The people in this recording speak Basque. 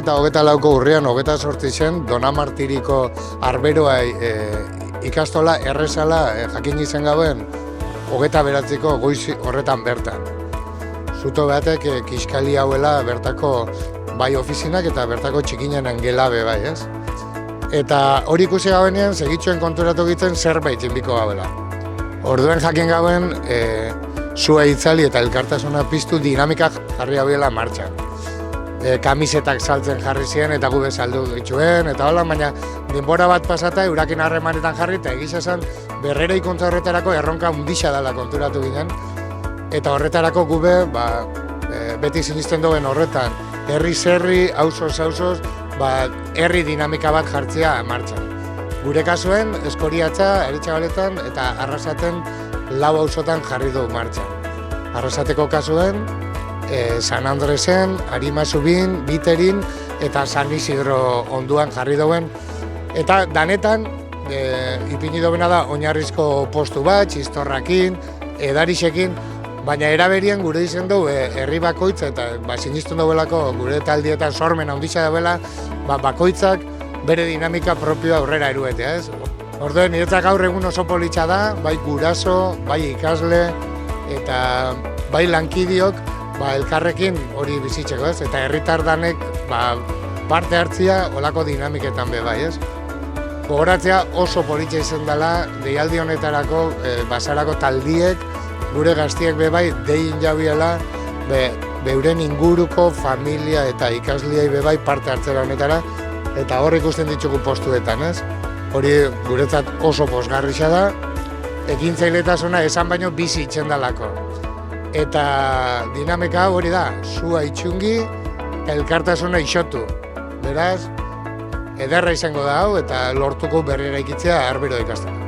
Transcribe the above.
2024ko urrian 28 zen Donamartiriko Arberoa ikastola errezala jakin izen gaben 29ko goiz horretan bertan. Zuto batek kiskali hauela bertako bai ofizinak eta bertako txikinen gelabe bai, ez? Eta hori ikusi gabenean segitzuen konturatu egiten zerbait inbiko gabela. Orduen jakin gaben sua itzali eta elkartasuna piztu dinamika jarri hauela martxan. Kamisetak saltzen jarri ziren eta gube saldu dituen, eta hola, baina denbora bat pasata eurakin harremanetan jarri eta egiz esan berrera ikuntza horretarako erronka hundixa dela konturatu ginen. Eta horretarako gube beti sinisten duen horretan, herri-zerri, auzoz, herri dinamika bat jartzea martxan. Gure kasuen, Eskoriatza, Eritxabaletan eta Arrasaten 4 auzotan jarri du martxan. Arrasateko kasuen, San Andresen, Arimazubin, Biterin eta San Isidro onduan jarri duen. Eta danetan, ipini dobena da oinarrizko postu bat, txistorrakin, edarixekin, baina eraberien gure izen du herri bakoitza eta sinisten duelako gure taldietan sormen handixa dauela, bakoitzak bere dinamika propioa aurrera eruetea, ez? Orduen, niretzak gaur egun oso politxa da, bai guraso, bai ikasle eta bai lankidiok elkarrekin hori bizitzeko, ez? Eta herritar danek parte hartzia olako dinamiketan be bai, ez? Gogoratzea oso politxa izan dela deialdi honetarako basarako taldiek, gure gaztiek be bai dein jabiela beuren inguruko familia eta ikasliei be bai parte hartzera honetara eta hor ikusten ditugu postuetan, ez? Hori guretzat oso pozgarria da, ekintzailetasuna esan baino bizi itzen dalako. Eta dinamika hori da, sua itxungi, elkartasuna isotu. Beraz, ederra izango da hau eta lortuko berrera ikitzea Arbero ikasten.